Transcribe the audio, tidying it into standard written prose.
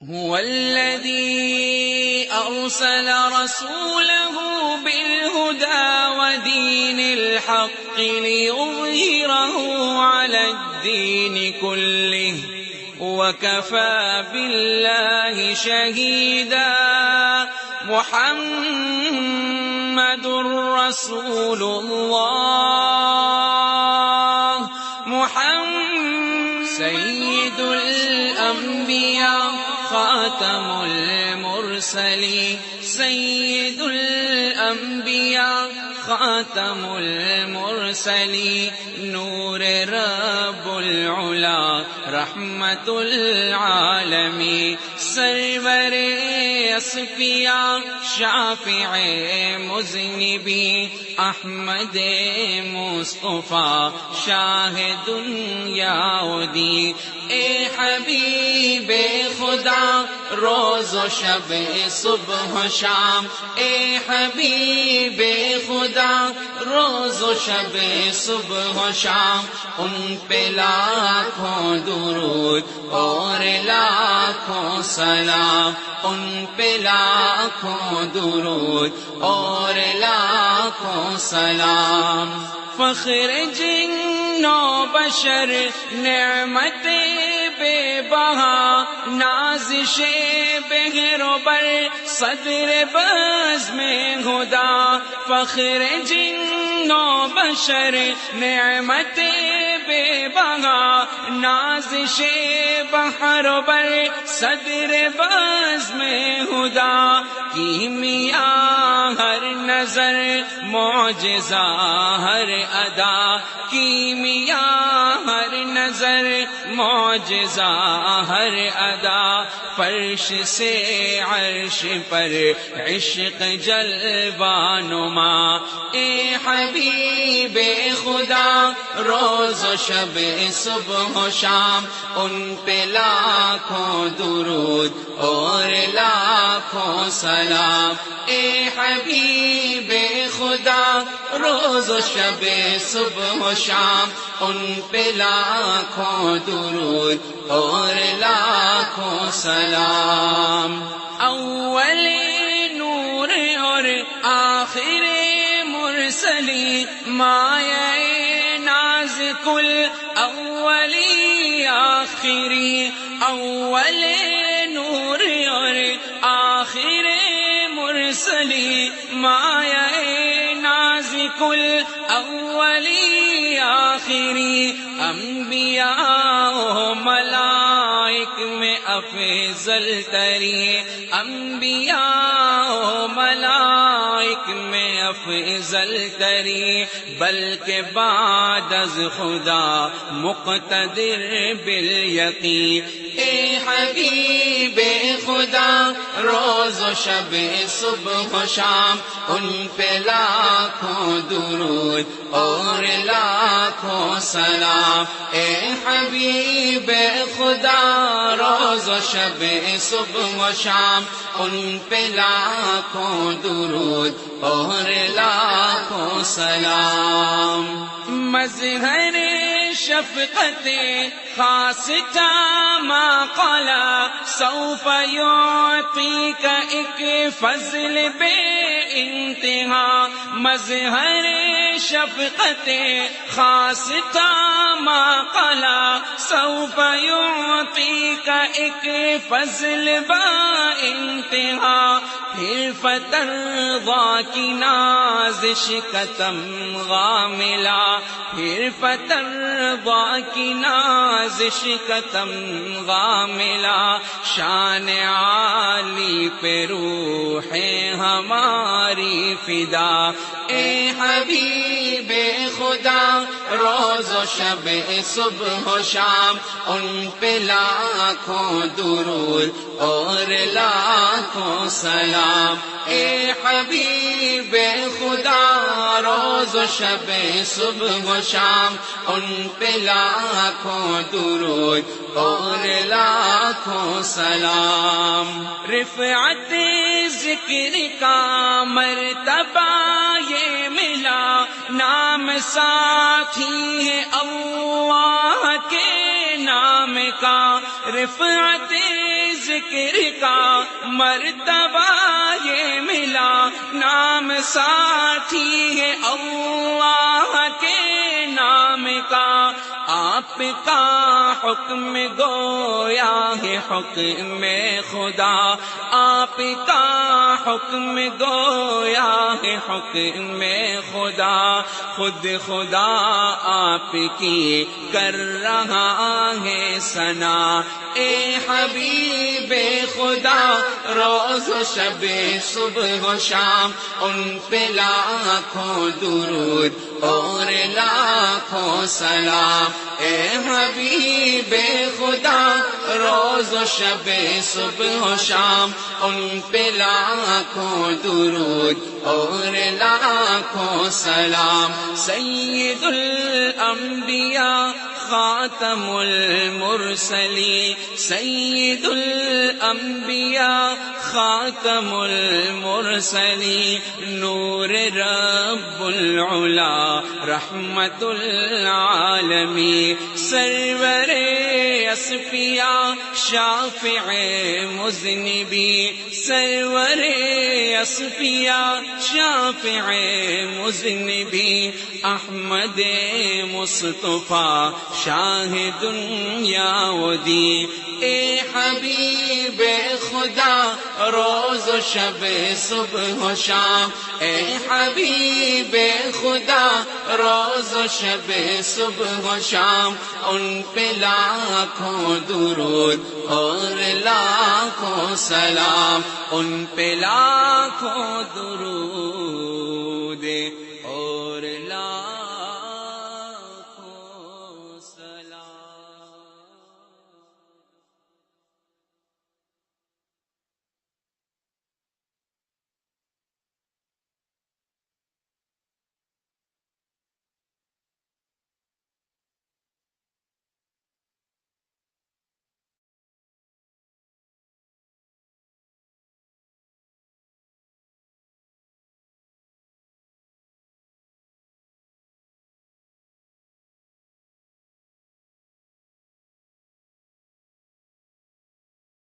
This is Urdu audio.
هو الذي أرسل رسوله بالهدى ودين الحق ليظهره على الدين كله وكفى بالله شهيدا محمد رسول الله محمد سيد الأنبياء خاتم المرسلين سيد الأنبياء خاتم المرسلين نور رب العلا رحمة العالمين سرور اصفیاء شافع مذنبین احمد مصطفیٰ شاہد یعودی اے حبیب خدا روز و شب صبح و شام اے حبیب خدا روز و شب صبح و شام ان پہ لاکھوں درود اور لاکھوں سلام ان پہ لاکھوں درود اور لاکھوں سلام فخر جن و بشر نعمت بے بہا نازش بحر و بر صدر بزم خدا فخر جن و بشر نعمت بے بہا نازش بحر و بر صدر بزم خدا کیمیا ہر نظر معجزہ ہر ادا کیمیا ہر نظر معجزہ ہر ادا فرش سے عرش پر عشق جلوہ نما اے حبیب خدا روز و شب صبح و شام ان پہ لاکھوں درود اور لاکھوں سلام اے حبیب خدا روز و شب صبح و شام ان پہ لاکھوں درود اور لاکھوں سلام اول نور اور آخر مرسلی مایہ ناز کل اولی آخری اول نور اور آخر مرسلی مایہ ناز کل اولی آخری انبیاء و ملائک میں افضل ترین انبیاء و ملائک میں افضل ترین بلکہ بعد از خدا مقتدر بالیقین اے حبیب خدا روز و شب صبح و شام ان پہ لاکھوں درود اور لاکھوں سلام اے حبیب خدا روز و شب صبح و شام ان پہ لاکھوں درود اور لاکھوں سلام مظہر شفقت خاص ما قلا سوف يعطيك ایک فضل بے انتہا مظہر شفقت خاص ما قلا سوف يعطيك ایک فضل با انتہا پھر فترضا کی نازش کا تمغہ ملا پھر فترضا کی نازش کا تمغہ ملا شان عالی پہ روح ہماری فدا اے حبیب خدا روز و شب صبح و شام ان پہ لاکھوں درود اور لاکھوں سلام اے حبیب خدا روز و شب صبح و شام ان پہ لاکھوں درود اور لاکھوں سلام رفعت ذکر کا مرتبہ یہ ملا نام ساتھی ہے اللہ کے نام کا، رفعت ذکر کا مرتبہ یہ ملا، نام ساتھی ہے اللہ کے نام کا، آپ کا حکم گویا ہے حکم خدا، آپ کا حکم گویا ہے حکم خدا، خود خدا آپ کی کر رہا ہے ثنا، اے حبیب خدا روز و شب صبح و شام ان پہ لاکھوں درود اور لاکھوں سلام، اے حبیب خدا روز و شب صبح و شام ان پہ لاکھوں درود اور لاکھوں سلام، سید الانبیاء خاتم المرسلین، سید الانبیاء خاتم المرسلین، نور رب العلا رحمت العالمین، سرور اصفیاء شافع مذنبین، سرور اصفیاء شافع مذنبین، احمد مصطفیٰ شاہ دنیا و دین، اے حبیب خدا روز و شب صبح و شام، اے حبیب خدا روز و شب صبح و شام ان پہ لاکھوں درود اور لاکھوں سلام، ان پہ لاکھوں درود